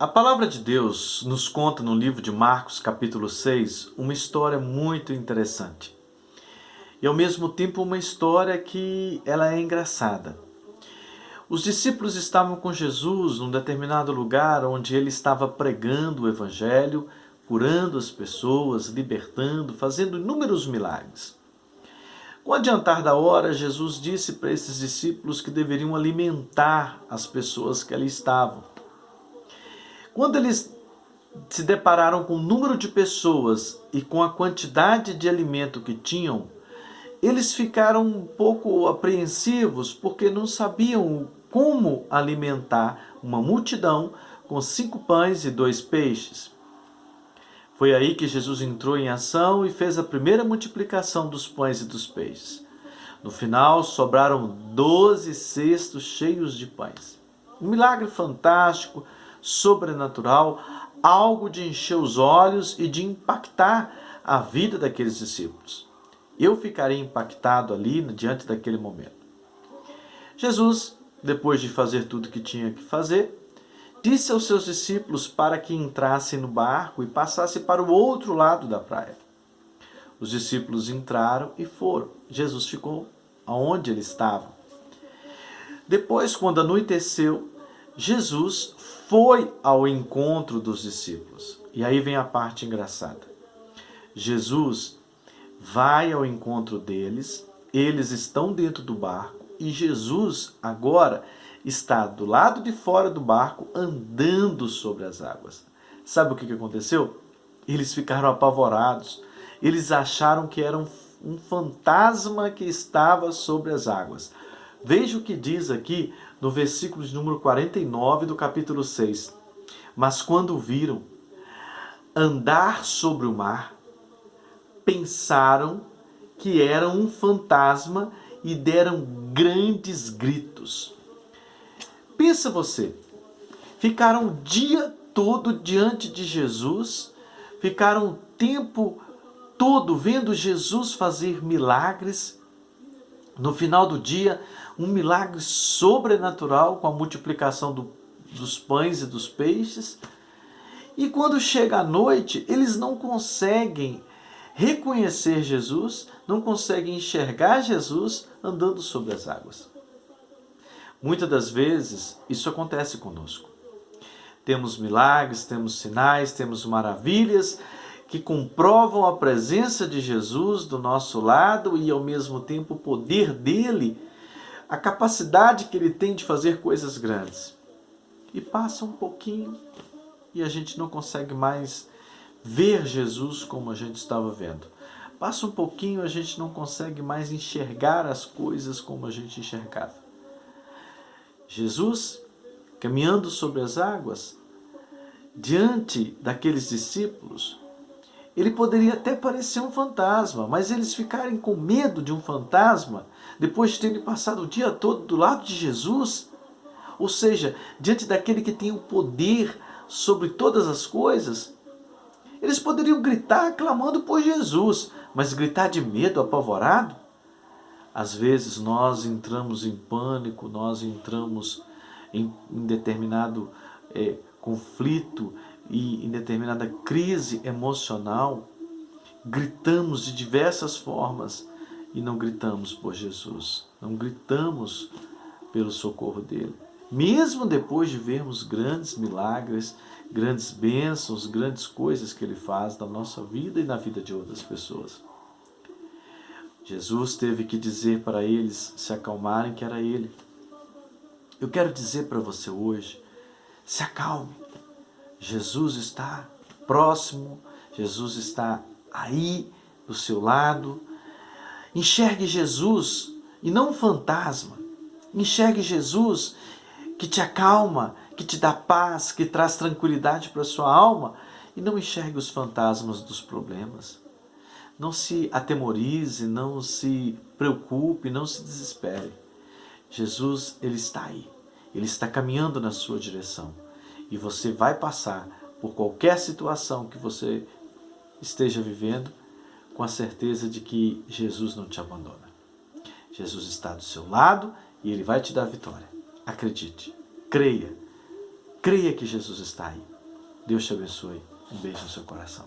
A palavra de Deus nos conta no livro de Marcos, capítulo 6, uma história muito interessante. E ao mesmo tempo uma história que ela é engraçada. Os discípulos estavam com Jesus num determinado lugar onde ele estava pregando o evangelho, curando as pessoas, libertando, fazendo inúmeros milagres. Com o adiantar da hora, Jesus disse para esses discípulos que deveriam alimentar as pessoas que ali estavam. Quando eles se depararam com o número de pessoas e com a quantidade de alimento que tinham, eles ficaram um pouco apreensivos porque não sabiam como alimentar uma multidão com 5 pães e 2 peixes. Foi aí que Jesus entrou em ação e fez a primeira multiplicação dos pães e dos peixes. No final, sobraram 12 cestos cheios de pães. Um milagre fantástico, sobrenatural, algo de encher os olhos e de impactar a vida daqueles discípulos. Eu ficarei impactado ali diante daquele momento. Jesus, depois de fazer tudo o que tinha que fazer, disse aos seus discípulos para que entrassem no barco e passassem para o outro lado da praia. Os discípulos entraram e foram. Jesus ficou onde ele estava. Depois, quando anoiteceu, Jesus foi ao encontro dos discípulos. E aí vem a parte engraçada. Jesus vai ao encontro deles, eles estão dentro do barco e Jesus agora está do lado de fora do barco andando sobre as águas. Sabe o que aconteceu? Eles ficaram apavorados. Eles acharam que era um fantasma que estava sobre as águas. Veja o que diz aqui no versículo de número 49 do capítulo 6. Mas quando o viram andar sobre o mar, pensaram que era um fantasma e deram grandes gritos. Pensa você, ficaram o dia todo diante de Jesus, ficaram o tempo todo vendo Jesus fazer milagres. No final do dia, um milagre sobrenatural com a multiplicação dos pães e dos peixes. E quando chega a noite, eles não conseguem reconhecer Jesus, não conseguem enxergar Jesus andando sobre as águas. Muitas das vezes, isso acontece conosco. Temos milagres, temos sinais, temos maravilhas que comprovam a presença de Jesus do nosso lado e, ao mesmo tempo, o poder dele, a capacidade que ele tem de fazer coisas grandes. E passa um pouquinho e a gente não consegue mais ver Jesus como a gente estava vendo. Passa um pouquinho, a gente não consegue mais enxergar as coisas como a gente enxergava. Jesus, caminhando sobre as águas, diante daqueles discípulos, ele poderia até parecer um fantasma, mas eles ficarem com medo de um fantasma, depois de terem passado o dia todo do lado de Jesus, ou seja, diante daquele que tem o poder sobre todas as coisas, eles poderiam gritar clamando por Jesus, mas gritar de medo, apavorado? Às vezes nós entramos em pânico, nós entramos em determinado conflito e em determinada crise emocional, gritamos de diversas formas e não gritamos por Jesus, não gritamos pelo socorro dele. Mesmo depois de vermos grandes milagres, grandes bênçãos, grandes coisas que ele faz na nossa vida e na vida de outras pessoas. Jesus teve que dizer para eles se acalmarem que era ele. Eu quero dizer para você hoje, se acalme. Jesus está próximo, Jesus está aí do seu lado. Enxergue Jesus e não um fantasma. Enxergue Jesus que te acalma, que te dá paz, que traz tranquilidade para a sua alma, e não enxergue os fantasmas dos problemas. Não se atemorize, não se preocupe, não se desespere. Jesus, ele está aí. Ele está caminhando na sua direção. E você vai passar por qualquer situação que você esteja vivendo com a certeza de que Jesus não te abandona. Jesus está do seu lado e ele vai te dar vitória. Acredite, creia Creia que Jesus está aí. Deus te abençoe. Um beijo no seu coração.